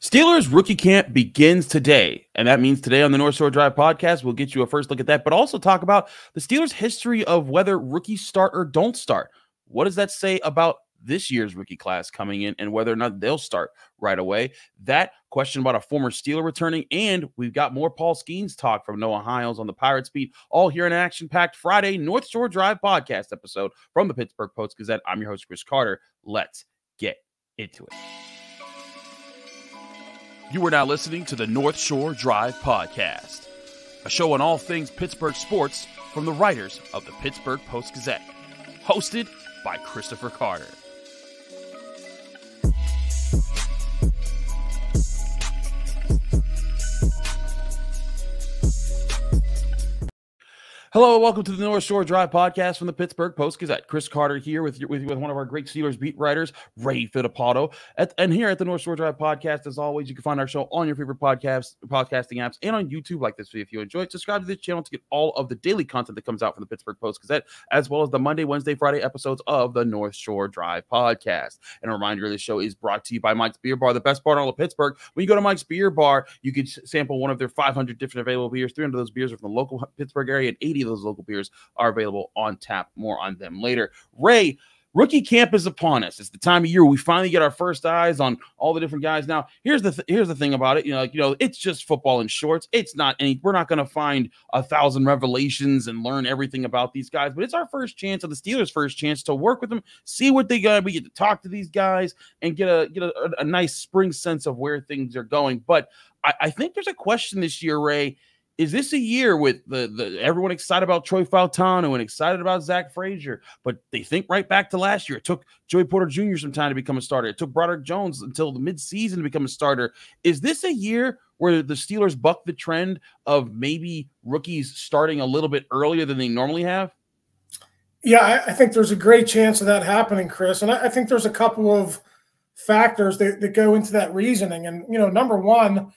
Steelers rookie camp begins today, and that means today on the North Shore Drive podcast, we'll get you a first look at that, but also talk about the Steelers' history of whether rookies start or don't start. What does that say about this year's rookie class coming in and whether or not they'll start right away? That question about a former Steeler returning, and we've got more Paul Skenes talk from Noah Hiles on the Pirates beat, all here in an action-packed Friday North Shore Drive podcast episode from the Pittsburgh Post-Gazette. I'm your host, Chris Carter. Let's get into it. You are now listening to the North Shore Drive podcast, a show on all things Pittsburgh sports from the writers of the Pittsburgh Post-Gazette, hosted by Christopher Carter. Hello and welcome to the North Shore Drive podcast from the Pittsburgh Post-Gazette. Chris Carter here with one of our great Steelers beat writers, Ray Fittipaldo. And here at the North Shore Drive podcast, as always, you can find our show on your favorite podcasting apps and on YouTube like this video if you enjoy it. Subscribe to this channel to get all of the daily content that comes out from the Pittsburgh Post-Gazette, as well as the Monday, Wednesday, Friday episodes of the North Shore Drive podcast. And a reminder, this show is brought to you by Mike's Beer Bar, the best bar in all of Pittsburgh. When you go to Mike's Beer Bar, you can sample one of their 500 different available beers. 300 of those beers are from the local Pittsburgh area, and 80 of those local beers are available on tap. More on them later. Ray, rookie camp is upon us. It's the time of year we finally get our first eyes on all the different guys. Now, here's the thing about it. It's just football in shorts. It's not we're not going to find 1,000 revelations and learn everything about these guys, but it's our first chance, of the Steelers' first chance to work with them, see what they got. We get to talk to these guys and get a nice spring sense of where things are going. But I think there's a question this year, Ray. Is this a year with the everyone excited about Troy Fautanu and excited about Zach Frazier, but they think right back to last year? It took Joey Porter Jr. some time to become a starter. It took Broderick Jones until the midseason to become a starter. Is this a year where the Steelers buck the trend of maybe rookies starting a little bit earlier than they normally have? Yeah, I think there's a great chance of that happening, Chris. And I think there's a couple of factors that go into that reasoning. And, number one,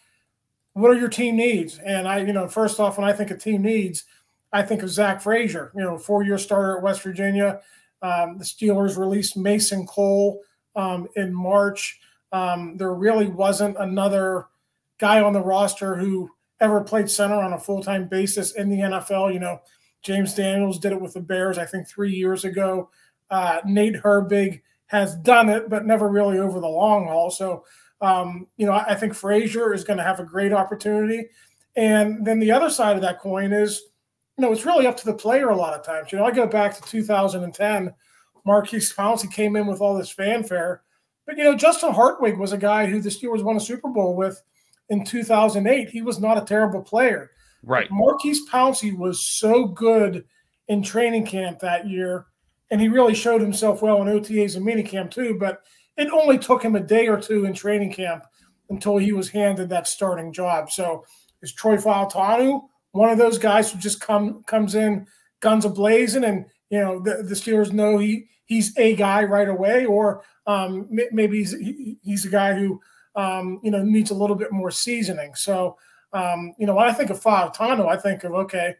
what are your team needs? And first off, when I think of team needs, I think of Zach Frazier, 4-year starter at West Virginia. The Steelers released Mason Cole in March. There really wasn't another guy on the roster who ever played center on a full-time basis in the NFL. James Daniels did it with the Bears, I think 3 years ago. Nate Herbig has done it, but never really over the long haul. So, I think Frazier is going to have a great opportunity. And then the other side of that coin is, it's really up to the player a lot of times. I go back to 2010, Maurkice Pouncey came in with all this fanfare. But, Justin Hartwig was a guy who the Steelers won a Super Bowl with in 2008. He was not a terrible player. Right. But Maurkice Pouncey was so good in training camp that year, and he really showed himself well in OTAs and minicamp too, but it only took him a day or two in training camp until he was handed that starting job. So is Troy Fautanu one of those guys who just comes in guns a-blazing and, the Steelers know he's a guy right away, or maybe he's a guy who, needs a little bit more seasoning. So, when I think of Fautanu, I think of, okay,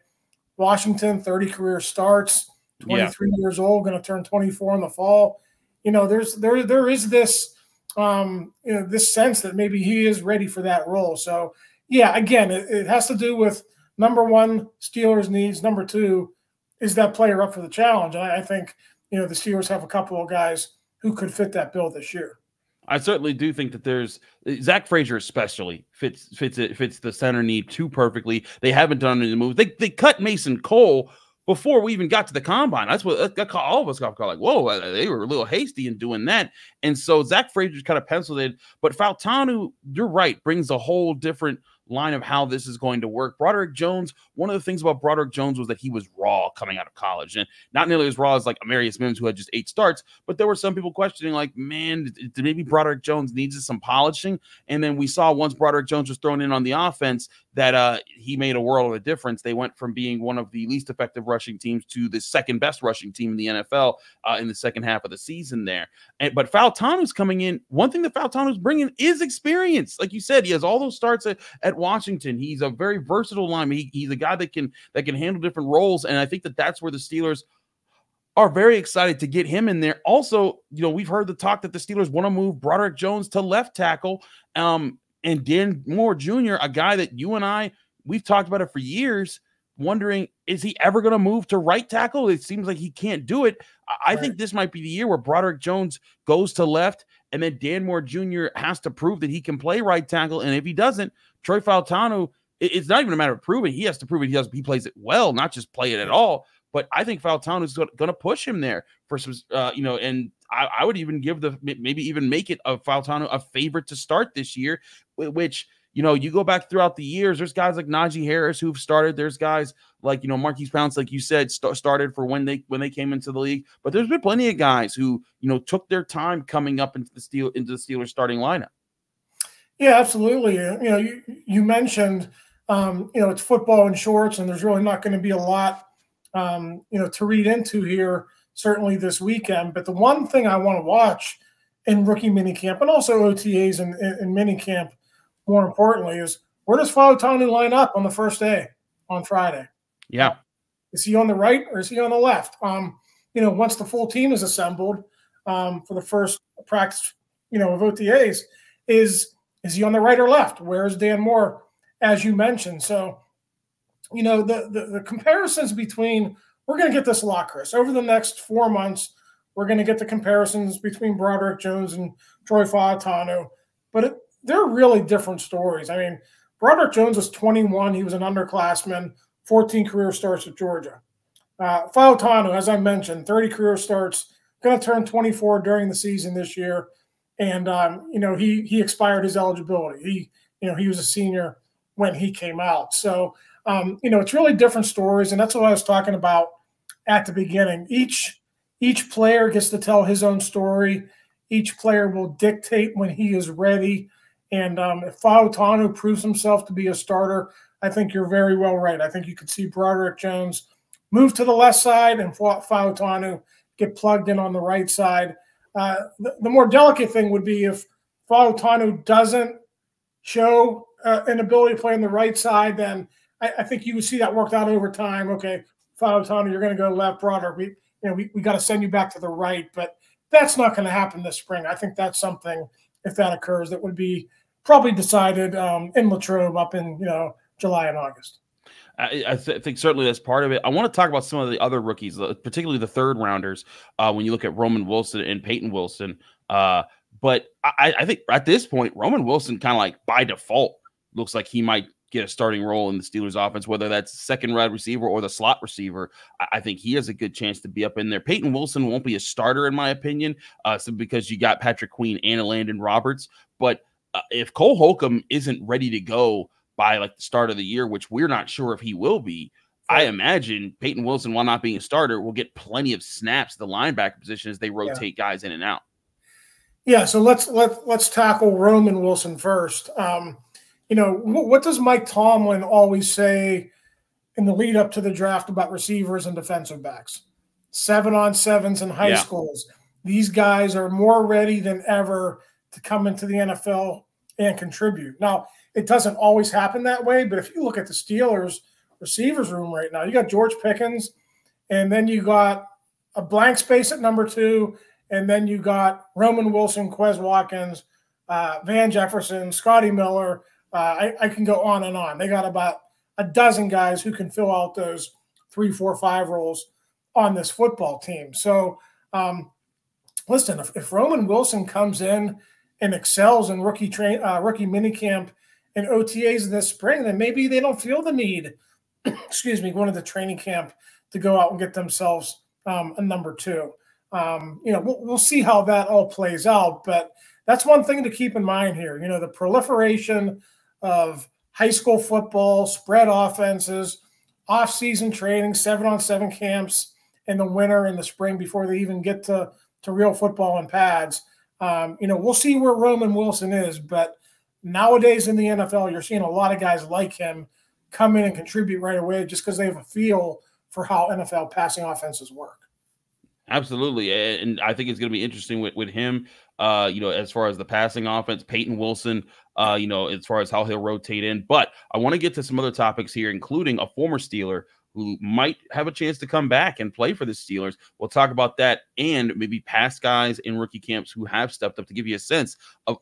Washington, 30 career starts, 23 years old, going to turn 24 in the fall. There is this, this sense that maybe he is ready for that role. So, yeah, again, it has to do with, number one, Steelers needs. Number two, is that player up for the challenge? And I think, the Steelers have a couple of guys who could fit that bill this year. I certainly do think that there's Zach Frazier especially fits the center need too perfectly. They haven't done any moves. They cut Mason Cole before we even got to the combine. That's what all of us got like, whoa, they were a little hasty in doing that. And so Zach Frazier's kind of penciled in, but Fautanu, you're right, brings a whole different line of how this is going to work. Broderick Jones, one of the things about Broderick Jones was that he was raw coming out of college, and not nearly as raw as like Amarius Mims, who had just 8 starts, but there were some people questioning, like, man, maybe Broderick Jones needs some polishing. And then we saw once Broderick Jones was thrown in on the offense that he made a world of a difference. They went from being one of the least effective rushing teams to the second best rushing team in the NFL in the second half of the season there. But Fautanu's coming in. One thing that Fautanu's bringing is experience. Like you said, he has all those starts at Washington. He's a very versatile lineman. He's a guy that can handle different roles, and I think that's where the Steelers are very excited to get him in there. Also, we've heard the talk that the Steelers want to move Broderick Jones to left tackle, and Dan Moore Jr., a guy that you and I, we've talked about it for years, wondering, is he ever going to move to right tackle? It seems like he can't do it. I think this might be the year where Broderick Jones goes to left, and then Dan Moore Jr. has to prove that he can play right tackle. And if he doesn't, Troy Fautanu, it's not even a matter of proving. He has to prove it. He plays it well, not just play it at all. But I think Fautanu is going to push him there for some, and I would even give maybe even make it a Fautanu a favorite to start this year, which, you go back throughout the years, there's guys like Najee Harris who've started. There's guys like, Marquise Pouncey, like you said, started for when they came into the league. But there's been plenty of guys who, took their time coming up into the Steelers starting lineup. Yeah, absolutely. You mentioned, it's football in shorts, and there's really not going to be a lot, to read into here, certainly this weekend. But the one thing I want to watch in rookie minicamp, and also OTAs and minicamp, more importantly, is where does Fautanu line up on the first day on Friday? Yeah. Is he on the right or is he on the left? Once the full team is assembled for the first practice, of OTAs, is he on the right or left? Where is Dan Moore, as you mentioned? So, the comparisons between, we're going to get this a lot, Chris. Over the next 4 months, we're going to get the comparisons between Broderick Jones and Troy Fautanu. But they're really different stories. I mean, Broderick Jones was 21. He was an underclassman, 14 career starts at Georgia. Fautanu, as I mentioned, 30 career starts, going to turn 24 during the season this year. And, he expired his eligibility. He was a senior when he came out. So, it's really different stories. And that's what I was talking about at the beginning. Each player gets to tell his own story. Each player will dictate when he is ready. And if Fautanu proves himself to be a starter, I think you're very well right. I think you could see Broderick Jones move to the left side and Fautanu get plugged in on the right side. The more delicate thing would be if Fautanu doesn't show an ability to play on the right side, then I think you would see that worked out over time. Okay, Fautanu, you're going to go left. Broderick, we got to send you back to the right. But that's not going to happen this spring. I think that's something, if that occurs, that would be probably decided in Latrobe up in July and August. I think certainly that's part of it. I want to talk about some of the other rookies, particularly the third rounders, when you look at Roman Wilson and Payton Wilson. But I think at this point, Roman Wilson kind of like by default looks like he might get a starting role in the Steelers offense, whether that's second wide receiver or the slot receiver. I think he has a good chance to be up in there. Payton Wilson won't be a starter, in my opinion, because you got Patrick Queen and Landon Roberts. But if Cole Holcomb isn't ready to go by like the start of the year, which we're not sure if he will be, I imagine Payton Wilson, while not being a starter, will get plenty of snaps at the linebacker position as they rotate guys in and out. Yeah, so let's tackle Roman Wilson first. What does Mike Tomlin always say in the lead up to the draft about receivers and defensive backs? 7-on-7s in high schools. These guys are more ready than ever to come into the NFL and contribute. Now, it doesn't always happen that way, but if you look at the Steelers receivers room right now, you got George Pickens, and then you got a blank space at number 2, and then you got Roman Wilson, Quez Watkins, Van Jefferson, Scotty Miller. I can go on and on. They got about a dozen guys who can fill out those 3, 4, 5 roles on this football team. So, listen, if Roman Wilson comes in and excels in rookie minicamp and OTAs this spring, then maybe they don't feel the need, going to the training camp to go out and get themselves a number 2. We'll see how that all plays out, but that's one thing to keep in mind here. The proliferation of high school football, spread offenses, off-season training, 7-on-7 camps in the winter and the spring before they even get to real football and pads. We'll see where Roman Wilson is, but nowadays in the NFL, you're seeing a lot of guys like him come in and contribute right away just because they have a feel for how NFL passing offenses work. Absolutely. And I think it's going to be interesting with him, as far as the passing offense, Payton Wilson, as far as how he'll rotate in. But I want to get to some other topics here, including a former Steeler who might have a chance to come back and play for the Steelers. We'll talk about that and maybe past guys in rookie camps who have stepped up to give you a sense of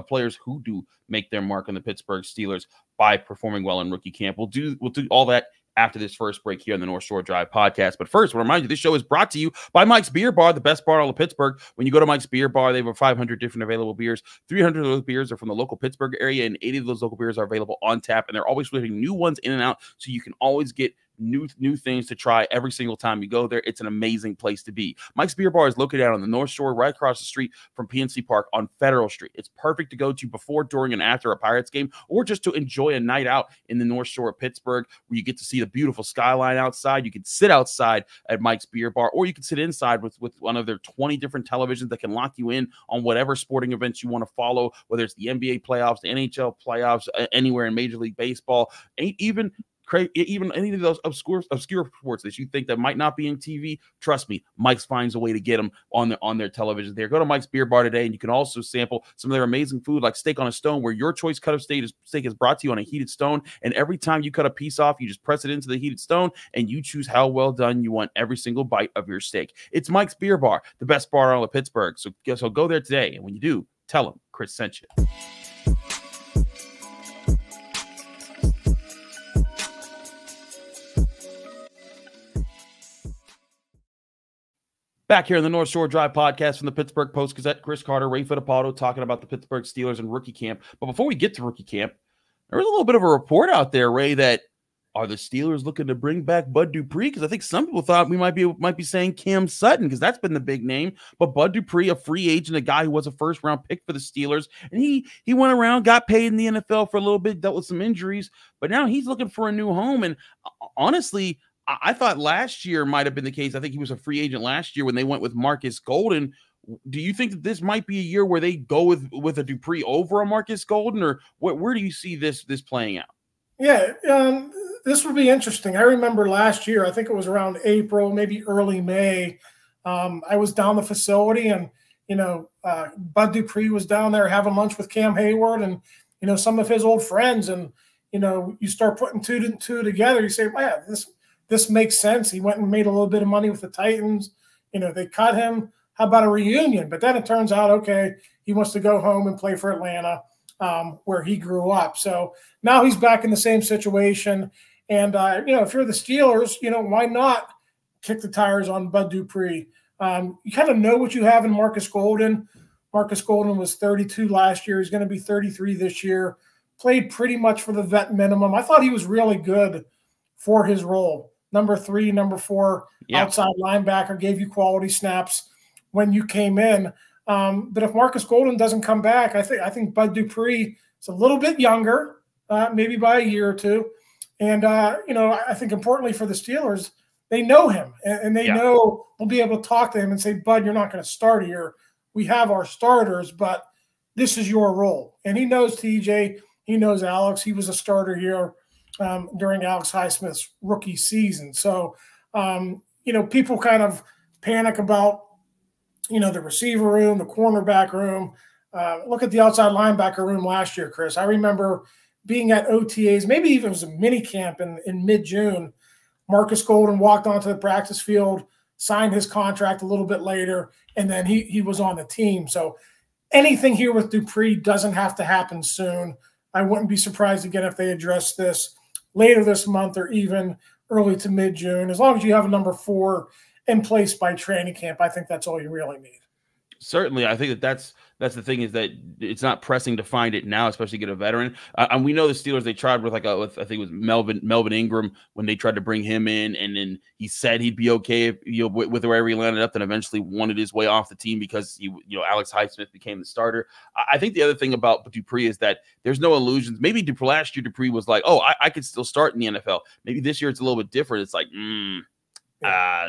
players who do make their mark on the Pittsburgh Steelers by performing well in rookie camp. We'll do all that after this first break here on the North Shore Drive podcast. But first, I want to remind you, this show is brought to you by Mike's Beer Bar, the best bar in all of Pittsburgh. When you go to Mike's Beer Bar, they have over 500 different available beers. 300 of those beers are from the local Pittsburgh area, and 80 of those local beers are available on tap. And they're always putting new ones in and out, so you can always get new things to try every single time you go there. It's an amazing place to be. Mike's Beer Bar is located out on the North Shore, right across the street from PNC Park on Federal Street. It's perfect to go to before, during, and after a Pirates game, or just to enjoy a night out in the North Shore of Pittsburgh, where you get to see the beautiful skyline outside. You can sit outside at Mike's Beer Bar, or you can sit inside with one of their 20 different televisions that can lock you in on whatever sporting events you want to follow, whether it's the NBA playoffs, the NHL playoffs, anywhere in Major League Baseball, even any of those obscure sports that you think that might not be in TV. Trust me, Mike's finds a way to get them on their television there. Go to Mike's Beer Bar today, and you can also sample some of their amazing food like steak on a stone, where your choice cut of steak is brought to you on a heated stone. And every time you cut a piece off, you just press it into the heated stone, and you choose how well done you want every single bite of your steak. It's Mike's Beer Bar, the best bar in all of Pittsburgh. So go there today, and when you do, tell them Chris sent you. Back here in the North Shore Drive podcast from the Pittsburgh Post-Gazette, Chris Carter, Ray Fittipaldo talking about the Pittsburgh Steelers and rookie camp. But before we get to rookie camp, there was a little bit of a report out there, Ray, that are the Steelers looking to bring back Bud Dupree? Because I think some people thought we might be saying Cam Sutton, because that's been the big name. But Bud Dupree, a free agent, a guy who was a first-round pick for the Steelers, and he went around, got paid in the NFL for a little bit, dealt with some injuries, but now he's looking for a new home. And honestly, I thought last year might have been the case. I think he was a free agent last year when they went with Marcus Golden. Do you think that this might be a year where they go with a Dupree over a Marcus Golden, or where do you see this playing out? Yeah, this would be interesting. I remember last year, I think it was around April, maybe early May. I was down the facility, and Bud Dupree was down there having lunch with Cam Hayward and some of his old friends, and you start putting two and two together. You say, man, this makes sense. He went and made a little bit of money with the Titans. They cut him. How about a reunion? But then it turns out, okay, he wants to go home and play for Atlanta, where he grew up. So now he's back in the same situation. And, if you're the Steelers, why not kick the tires on Bud Dupree? You kind of know what you have in Marcus Golden. Marcus Golden was 32 last year. He's going to be 33 this year. Played pretty much for the vet minimum. I thought he was really good for his role. Number 3, number 4, outside linebacker, gave you quality snaps when you came in. But if Marcus Golden doesn't come back, I think Bud Dupree is a little bit younger, maybe by a year or two. And, I think importantly for the Steelers, they know him, and they know we'll be able to talk to him and say, Bud, you're not going to start here. We have our starters, but this is your role. And he knows TJ. He knows Alex. He was a starter here during Alex Highsmith's rookie season. So, people kind of panic about, the receiver room, the cornerback room. Look at the outside linebacker room last year, Chris. I remember being at OTAs, maybe even it was a mini camp in mid-June. Marcus Golden walked onto the practice field, signed his contract a little bit later, and then he was on the team. So anything here with Dupree doesn't have to happen soon. I wouldn't be surprised again if they address this later this month or even early to mid-June. As long as you have a number 4 in place by training camp, I think that's all you really need. Certainly, I think that's the thing, is that it's not pressing to find it now, especially get a veteran. And we know the Steelers, they tried with I think it was Melvin Ingram when they tried to bring him in, and then he said he'd be okay if, with wherever he landed up, then eventually wanted his way off the team because Alex Highsmith became the starter. I think the other thing about Dupree is that there's no illusions. Maybe last year Dupree was like, oh, I could still start in the NFL. Maybe this year it's a little bit different. It's like,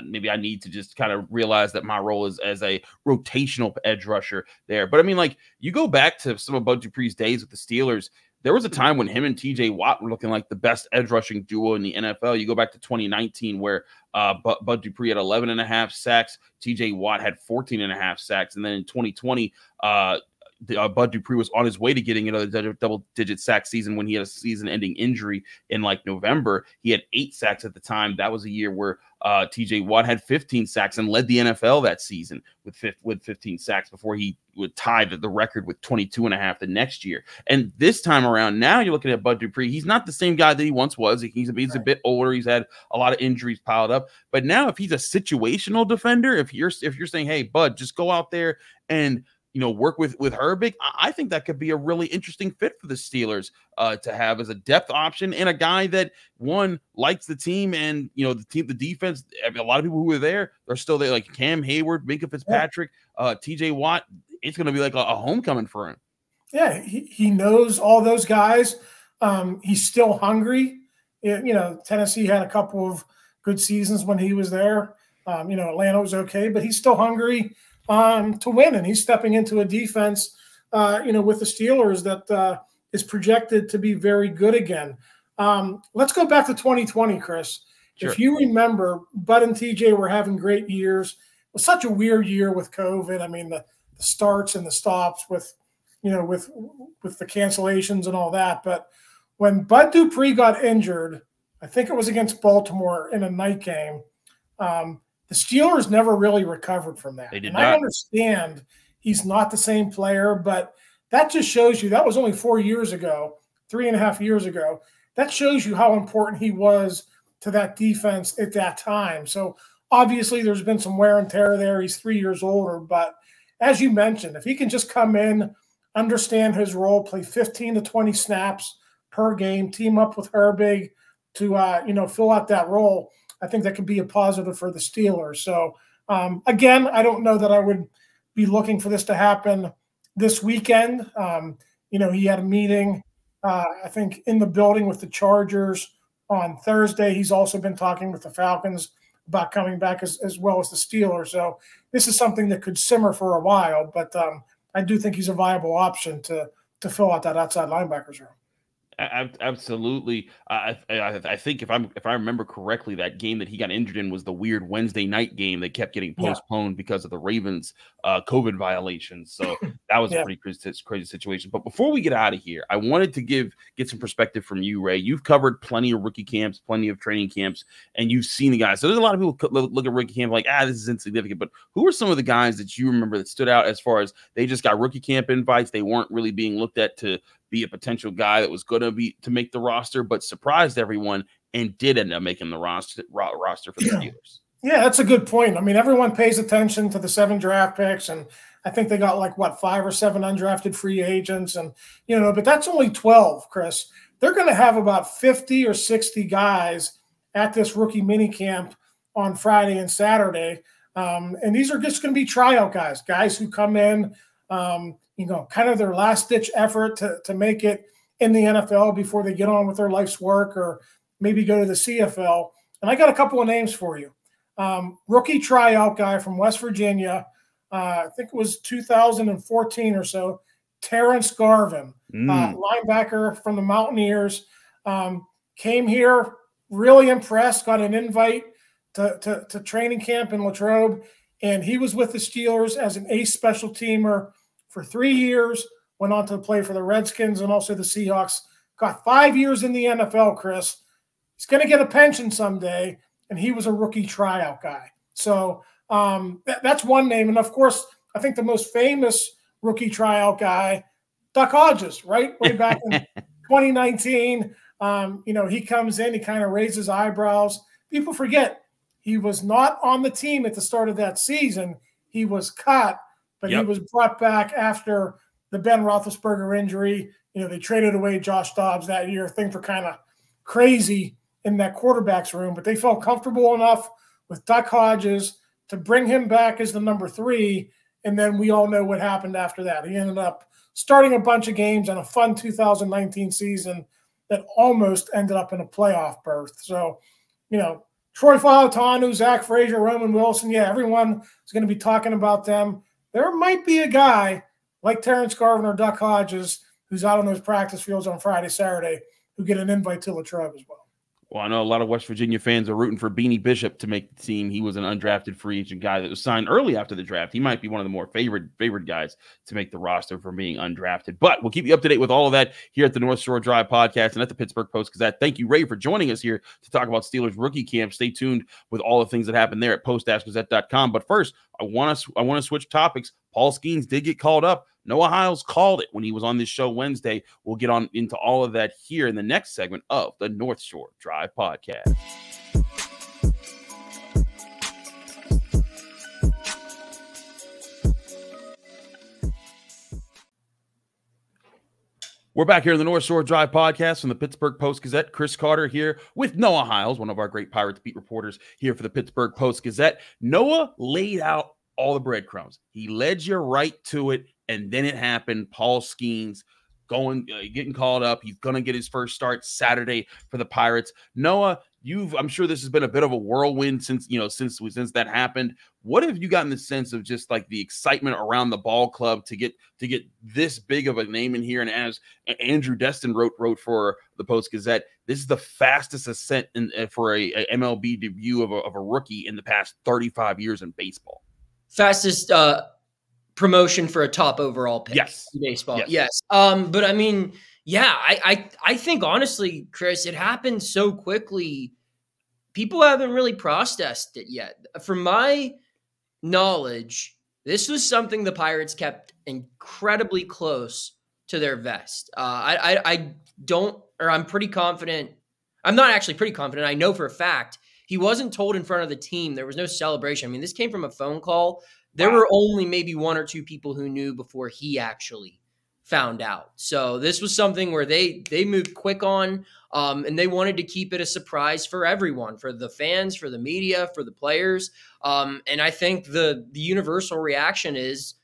maybe I need to just kind of realize that my role is as a rotational edge rusher there. But I mean, like, you go back to some of Bud Dupree's days with the Steelers, there was a time when him and TJ Watt were looking like the best edge rushing duo in the NFL. You go back to 2019 where Bud Dupree had 11.5 sacks. TJ Watt had 14.5 sacks. And then in 2020, Bud Dupree was on his way to getting another double-digit sack season when he had a season-ending injury in like November. He had 8 sacks at the time. That was a year where TJ Watt had 15 sacks and led the NFL that season with 15 sacks before he would tie the record with 22.5 the next year. And this time around, now you're looking at Bud Dupree. He's not the same guy that he once was. He's a bit older. He's had a lot of injuries piled up. But now, if he's a situational defender, if you're saying, hey, Bud, just go out there and work with Herbig, I think that could be a really interesting fit for the Steelers to have as a depth option and a guy that, one, likes the team and, the defense. I mean, a lot of people who were there are still there, like Cam Hayward, Minka Fitzpatrick, TJ Watt. It's going to be like a homecoming for him. Yeah, he knows all those guys. He's still hungry. Tennessee had a couple of good seasons when he was there. Atlanta was okay, but he's still hungry to win, and he's stepping into a defense, with the Steelers that is projected to be very good again. Let's go back to 2020, Chris. Sure. If you remember, Bud and TJ were having great years. It was such a weird year with COVID. I mean, the starts and the stops with the cancellations and all that. But when Bud Dupree got injured, I think it was against Baltimore in a night game, the Steelers never really recovered from that. They did and not. I understand he's not the same player, but that just shows you that was only 4 years ago, 3.5 years ago. That shows you how important he was to that defense at that time. So obviously there's been some wear and tear there. He's 3 years older, but as you mentioned, if he can just come in, understand his role, play 15 to 20 snaps per game, team up with Herbig to fill out that role, I think that could be a positive for the Steelers. So, again, I don't know that I would be looking for this to happen this weekend. He had a meeting, I think, in the building with the Chargers on Thursday. He's also been talking with the Falcons about coming back as well as the Steelers. So this is something that could simmer for a while, but I do think he's a viable option to fill out that outside linebackers room. Absolutely. I think if I remember correctly, that game that he got injured in was the weird Wednesday night game that kept getting postponed because of the Ravens COVID violations. So that was a pretty crazy situation. But before we get out of here, I wanted to get some perspective from you, Ray. You've covered plenty of rookie camps, plenty of training camps, and you've seen the guys. So there's a lot of people look at rookie camp like, this is insignificant. But who are some of the guys that you remember that stood out as far as they just got rookie camp invites? They weren't really being looked at to be a potential guy that was going to make the roster, but surprised everyone and did end up making the roster for the Steelers. Yeah, that's a good point. I mean, everyone pays attention to the 7 draft picks, and I think they got 5 or 7 undrafted free agents, and but that's only 12, Chris. They're going to have about 50 or 60 guys at this rookie minicamp on Friday and Saturday, and these are just going to be tryout guys who come in. Kind of their last-ditch effort to make it in the NFL before they get on with their life's work or maybe go to the CFL. And I got a couple of names for you. Rookie tryout guy from West Virginia, I think it was 2014 or so, Terrence Garvin, linebacker from the Mountaineers, came here, really impressed, got an invite to training camp in Latrobe, and he was with the Steelers as an ace special teamer for 3 years, went on to play for the Redskins and also the Seahawks, got 5 years in the NFL, Chris. He's going to get a pension someday, and he was a rookie tryout guy. So that's one name. And, of course, I think the most famous rookie tryout guy, Duck Hodges, right? Way back in 2019, he comes in, he kind of raises eyebrows. People forget he was not on the team at the start of that season. He was cut. But he was brought back after the Ben Roethlisberger injury. They traded away Josh Dobbs that year. Things were kind of crazy in that quarterback's room, but they felt comfortable enough with Duck Hodges to bring him back as the number 3, and then we all know what happened after that. He ended up starting a bunch of games on a fun 2019 season that almost ended up in a playoff berth. So, Troy Fautanu, Zach Frazier, Roman Wilson, everyone is going to be talking about them. There might be a guy like Terrence Garvin or Duck Hodges who's out on those practice fields on Friday, Saturday, who get an invite to Latrobe as well. Well, I know a lot of West Virginia fans are rooting for Beanie Bishop to make the team. He was an undrafted free agent guy that was signed early after the draft. He might be one of the more favored guys to make the roster for being undrafted. But we'll keep you up to date with all of that here at the North Shore Drive podcast and at the Pittsburgh Post-Gazette. Thank you, Ray, for joining us here to talk about Steelers rookie camp. Stay tuned with all the things that happen there at post-gazette.com. But first, I want to switch topics. Paul Skenes did get called up. Noah Hiles called it when he was on this show Wednesday. We'll get on into all of that here in the next segment of the North Shore Drive podcast. We're back here in the North Shore Drive podcast from the Pittsburgh Post-Gazette. Chris Carter here with Noah Hiles, one of our great Pirates beat reporters here for the Pittsburgh Post-Gazette. Noah laid out all the breadcrumbs. He led you right to it, and then it happened. Paul Skenes getting called up. He's going to get his first start Saturday for the Pirates. Noah, I'm sure this has been a bit of a whirlwind since that happened. What have you gotten the sense of just like the excitement around the ball club to get this big of a name in here? And as Andrew Destin wrote for the Post-Gazette, this is the fastest ascent for a MLB debut of a rookie in the past 35 years in baseball. Fastest promotion for a top overall pick in baseball. Yes. But I mean, yeah, I think honestly, Chris, it happened so quickly. People haven't really processed it yet. From my knowledge, this was something the Pirates kept incredibly close to their vest. I'm pretty confident. I'm not actually pretty confident. I know for a fact he wasn't told in front of the team. There was no celebration. I mean, this came from a phone call. There were only maybe one or two people who knew before he actually found out. So this was something where they moved quick on, and they wanted to keep it a surprise for everyone, for the fans, for the media, for the players. And I think the universal reaction is,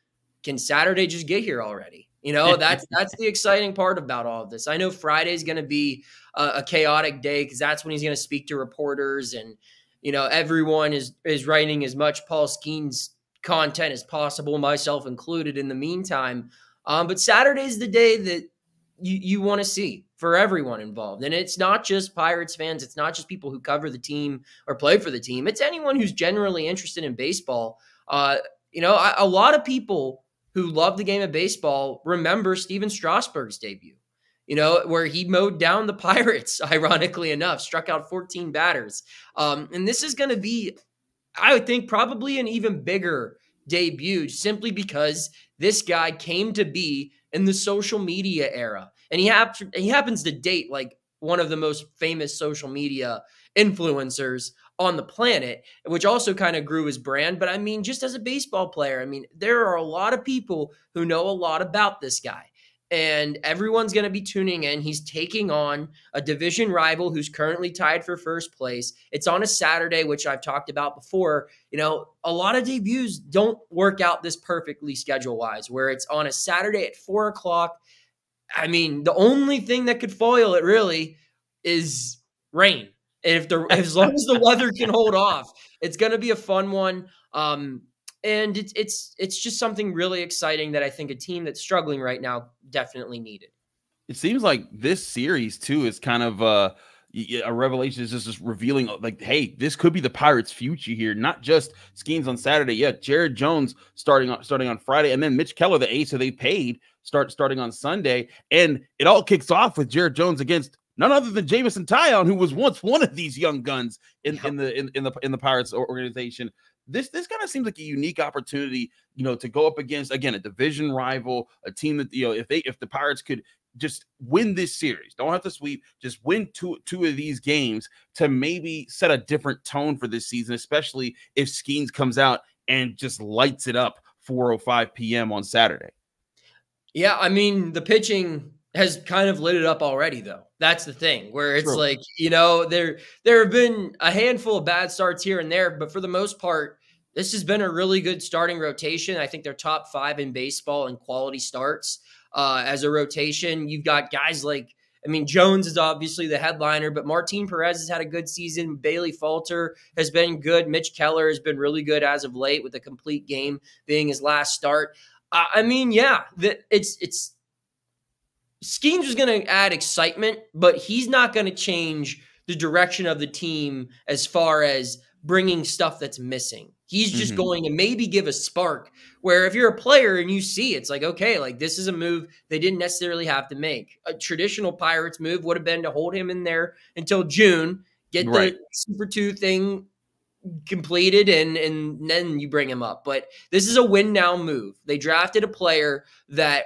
can Saturday just get here already? You know, that's the exciting part about all of this. I know Friday's going to be a chaotic day because that's when he's going to speak to reporters, and you know everyone is writing as much Paul Skenes content as possible, myself included, in the meantime. But Saturday's the day that you want to see for everyone involved. And it's not just Pirates fans. It's not just people who cover the team or play for the team. It's anyone who's generally interested in baseball. A lot of people who love the game of baseball remember Steven Strasburg's debut, where he mowed down the Pirates, ironically enough, struck out 14 batters. And this is going to be, I would think, probably an even bigger debut, simply because this guy came to be in the social media era. And he happens to date like one of the most famous social media influencers on the planet, which also kind of grew his brand. But I mean, just as a baseball player, I mean, there are a lot of people who know a lot about this guy. And everyone's going to be tuning in. He's taking on a division rival who's currently tied for first place. It's on a Saturday, which I've talked about before. A lot of debuts don't work out this perfectly schedule-wise, where it's on a Saturday at 4 o'clock. I mean, the only thing that could foil it really is rain. And as long as the weather can hold off, it's going to be a fun one. And it's just something really exciting that I think a team that's struggling right now definitely needed. It seems like this series too is kind of a revelation. Is just revealing like, hey, this could be the Pirates' future here. Not just Skenes on Saturday. Yeah, Jared Jones starting on Friday, and then Mitch Keller, the ace who they paid, starting on Sunday. And it all kicks off with Jared Jones against none other than Jamison Tyone, who was once one of these young guns in the Pirates organization. This kind of seems like a unique opportunity, to go up against, again, a division rival, a team that, if the Pirates could just win this series, don't have to sweep, just win two of these games to maybe set a different tone for this season, especially if Skenes comes out and just lights it up 4:05 p.m. on Saturday. Yeah, I mean, the pitching has kind of lit it up already, though. That's the thing, where it's like, there have been a handful of bad starts here and there, but for the most part, this has been a really good starting rotation. I think they're top 5 in baseball in quality starts as a rotation. You've got guys like, Jones is obviously the headliner, but Martin Perez has had a good season. Bailey Falter has been good. Mitch Keller has been really good as of late, with a complete game being his last start. Skenes is going to add excitement, but he's not going to change the direction of the team as far as bringing stuff that's missing. He's just going to maybe give a spark where if you're a player and you see it's like, okay, like this is a move they didn't necessarily have to make. A traditional Pirates move would have been to hold him in there until June, get the Super 2 thing completed, and then you bring him up. But this is a win now move. They drafted a player that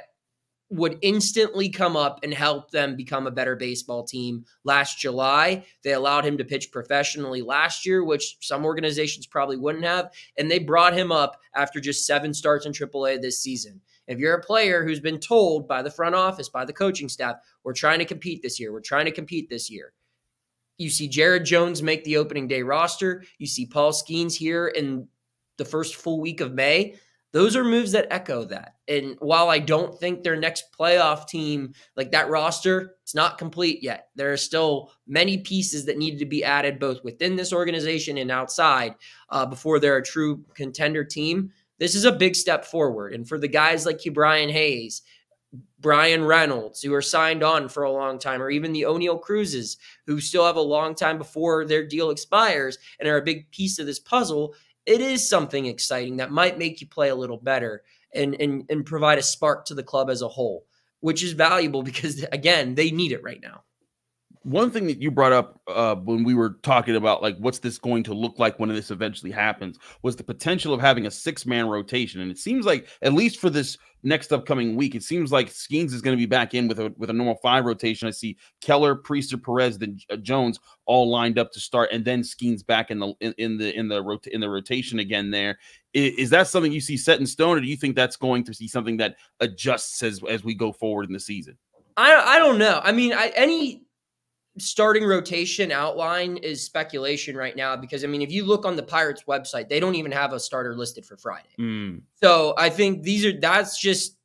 would instantly come up and help them become a better baseball team. Last July, they allowed him to pitch professionally last year, which some organizations probably wouldn't have. And they brought him up after just 7 starts in AAA this season. If you're a player who's been told by the front office, by the coaching staff, we're trying to compete this year, you see Jared Jones make the opening day roster. You see Paul Skenes here in the first full week of May. Those are moves that echo that. And while I don't think their next playoff team, like that roster, it's not complete yet. There are still many pieces that need to be added both within this organization and outside before they're a true contender team. This is a big step forward. And for the guys like Brian Hayes, Brian Reynolds, who are signed on for a long time, or even the O'Neal Cruzes, who still have a long time before their deal expires and are a big piece of this puzzle, it is something exciting that might make you play a little better and provide a spark to the club as a whole, which is valuable because, again, they need it right now. One thing that you brought up when we were talking about like what's this going to look like when this eventually happens was the potential of having a 6-man rotation. And it seems like, at least for this next upcoming week, it seems like Skenes is going to be back in with a normal 5 rotation. I see Keller, Priester, Perez, then Jones all lined up to start, and then Skenes back in the rotation again. There is that something you see set in stone, or do you think that's going to see something that adjusts as we go forward in the season? I don't know. I mean, any starting rotation outline is speculation right now because, I mean, if you look on the Pirates website, they don't even have a starter listed for Friday. So I think that's just,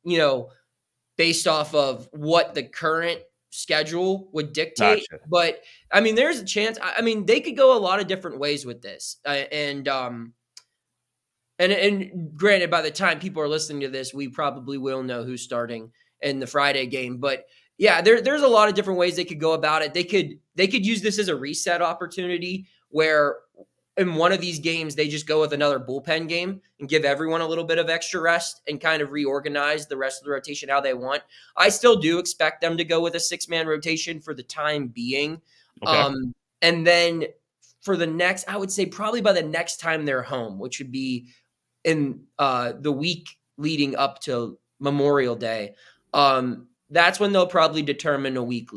based off of what the current schedule would dictate. Gotcha. But I mean, there's a chance. I mean, they could go a lot of different ways with this. And granted, by the time people are listening to this, we probably will know who's starting in the Friday game, but yeah, there's a lot of different ways they could go about it. They could use this as a reset opportunity where in one of these games, they just go with another bullpen game and give everyone a little bit of extra rest and kind of reorganize the rest of the rotation how they want. I still do expect them to go with a 6-man rotation for the time being. Okay. And then for the next, I would say probably by the next time they're home, which would be in the week leading up to Memorial Day, that's when they'll probably determine a weak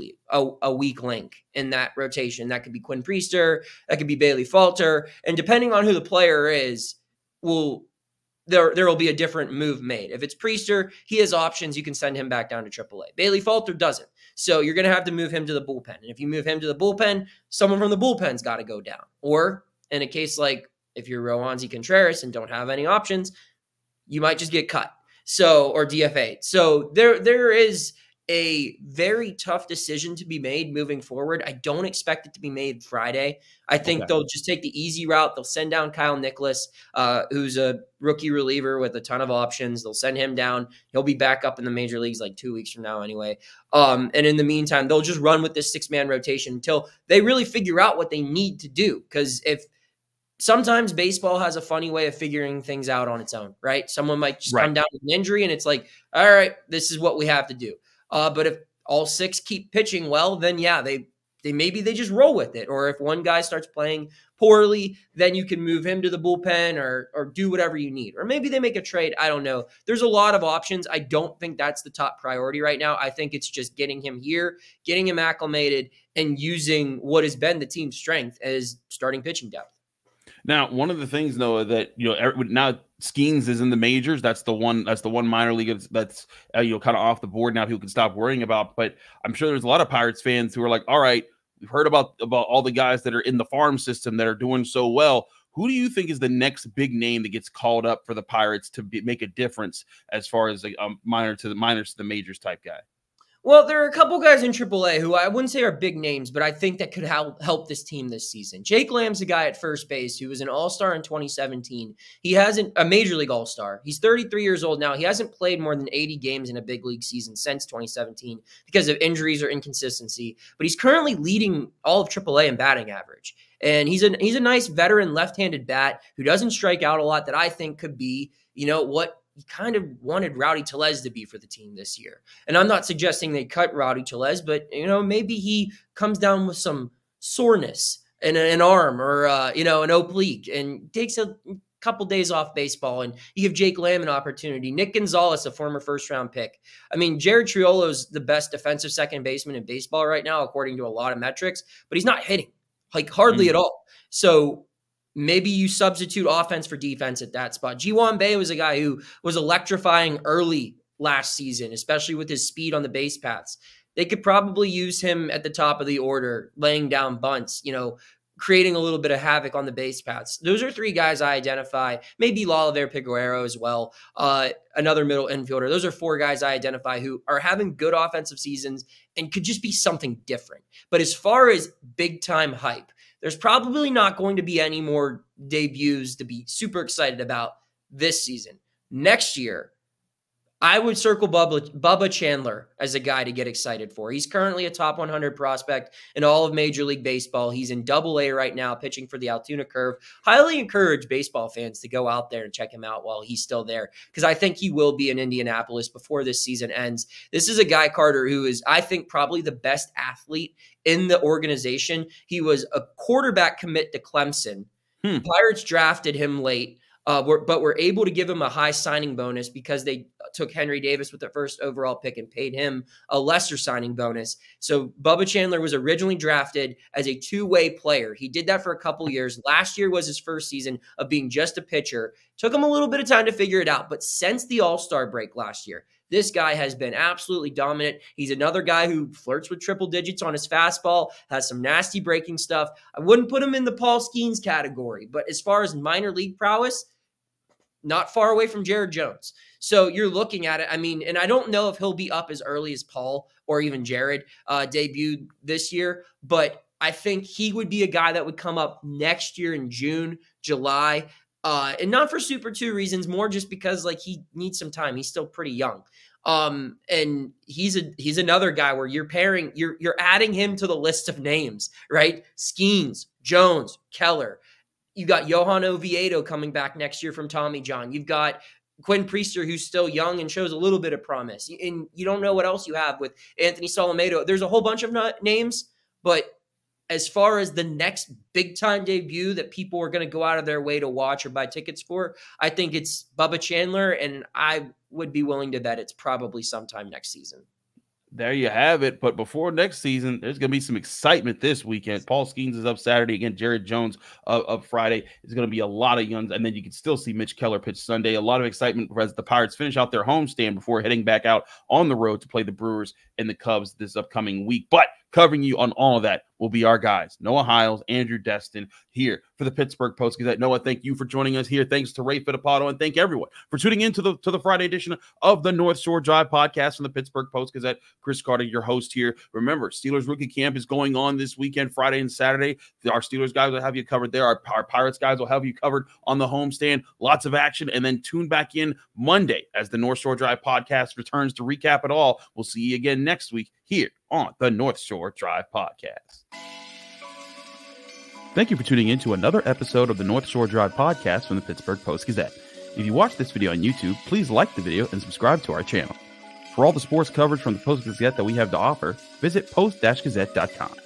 link in that rotation. That could be Quinn Priester, that could be Bailey Falter, and depending on who the player is, there will be a different move made. If it's Priester, he has options. You can send him back down to AAA. Bailey Falter doesn't, so you're going to have to move him to the bullpen. And if you move him to the bullpen, someone from the bullpen's got to go down. Or in a case like if you're Roansy Contreras and don't have any options, you might just get cut. Or DFA. So there is a very tough decision to be made moving forward. I don't expect it to be made Friday. I think they'll just take the easy route. They'll send down Kyle Nicholas, who's a rookie reliever with a ton of options. They'll send him down. He'll be back up in the major leagues like 2 weeks from now anyway. And in the meantime, they'll just run with this 6-man rotation until they really figure out what they need to do. Because sometimes baseball has a funny way of figuring things out on its own, right? Someone might just come down with an injury and it's like, all right, this is what we have to do. But if all 6 keep pitching well, then yeah, they maybe they just roll with it. Or if one guy starts playing poorly, then you can move him to the bullpen or do whatever you need. Or maybe they make a trade. I don't know. There's a lot of options. I don't think that's the top priority right now. I think it's just getting him here, getting him acclimated, and using what has been the team's strength as starting pitching depth. Now, one of the things, Noah, that now Skenes is in the majors. That's the one minor league that's kind of off the board now. People can stop worrying about. But I'm sure there's a lot of Pirates fans who are like, all right, we've heard about all the guys that are in the farm system that are doing so well. Who do you think is the next big name that gets called up for the Pirates to make a difference as far as minor to the majors type guy? Well, there are a couple guys in AAA who I wouldn't say are big names, but I think that could help this team this season. Jake Lamb's a guy at first base who was an all-star in 2017. He hasn't a major league all-star. He's 33 years old now. He hasn't played more than 80 games in a big league season since 2017 because of injuries or inconsistency. But he's currently leading all of AAA in batting average. And he's a nice veteran left-handed bat who doesn't strike out a lot that I think could be, what he kind of wanted Rowdy Tellez to be for the team this year. And I'm not suggesting they cut Rowdy Tellez, but, maybe he comes down with some soreness in an arm or, an oblique and takes a couple days off baseball, and you give Jake Lamb an opportunity. Nick Gonzalez, a former first-round pick. I mean, Jared Triolo's the best defensive second baseman in baseball right now, according to a lot of metrics, but he's not hitting, hardly at all. So maybe you substitute offense for defense at that spot. Ji-Hwan Bae was a guy who was electrifying early last season, especially with his speed on the base paths. They could probably use him at the top of the order, laying down bunts, creating a little bit of havoc on the base paths. Those are three guys I identify. Maybe Lalaver Figueroa as well, another middle infielder. Those are four guys I identify who are having good offensive seasons and could just be something different. But as far as big-time hype, there's probably not going to be any more debuts to be super excited about this season. Next year, I would circle Bubba Chandler as a guy to get excited for. He's currently a top 100 prospect in all of Major League Baseball. He's in Double-A right now, pitching for the Altoona Curve. Highly encourage baseball fans to go out there and check him out while he's still there, because I think he will be in Indianapolis before this season ends. This is a guy, Carter, who is, I think, probably the best athlete in the organization. He was a quarterback commit to Clemson. Pirates drafted him late. But were able to give him a high signing bonus because they took Henry Davis with the first overall pick and paid him a lesser signing bonus. So Bubba Chandler was originally drafted as a two-way player. He did that for a couple years. Last year was his first season of being just a pitcher. Took him a little bit of time to figure it out. But since the All-Star break last year, this guy has been absolutely dominant. He's another guy who flirts with triple digits on his fastball, has some nasty breaking stuff. I wouldn't put him in the Paul Skenes category, but as far as minor league prowess, not far away from Jared Jones. So you're looking at it. I mean, and I don't know if he'll be up as early as Paul or even Jared debuted this year, but I think he would be a guy that would come up next year in June, July, and not for Super 2 reasons, more just because he needs some time. He's still pretty young. And he's another guy where you're adding him to the list of names, right? Skenes, Jones, Keller. You got Johan Oviedo coming back next year from Tommy John. You've got Quinn Priester, who's still young and shows a little bit of promise. And you don't know what else you have with Anthony Solomedo. There's a whole bunch of names, but as far as the next big-time debut that people are going to go out of their way to watch or buy tickets for, I think it's Bubba Chandler, and I would be willing to bet it's probably sometime next season. There you have it. But before next season, there's going to be some excitement this weekend. Paul Skenes is up Saturday. Again, Jared Jones up Friday. There's going to be a lot of youngs. And then you can still see Mitch Keller pitch Sunday. A lot of excitement as the Pirates finish out their homestand before heading back out on the road to play the Brewers and the Cubs this upcoming week. But covering you on all of that will be our guys, Noah Hiles, Andrew Destin, here for the Pittsburgh Post-Gazette. Noah, thank you for joining us here. Thanks to Ray Fittipaldo, and thank everyone for tuning in to the Friday edition of the North Shore Drive podcast from the Pittsburgh Post-Gazette. Chris Carter, your host here. Remember, Steelers rookie camp is going on this weekend, Friday and Saturday. Our Steelers guys will have you covered there. Our Pirates guys will have you covered on the homestand. Lots of action, and then tune back in Monday as the North Shore Drive podcast returns to recap it all. We'll see you again next week here on the North Shore Drive podcast. Thank you for tuning in to another episode of the North Shore Drive podcast from the Pittsburgh Post-Gazette. If you watch this video on YouTube, please like the video and subscribe to our channel. For all the sports coverage from the Post-Gazette that we have to offer, visit post-gazette.com.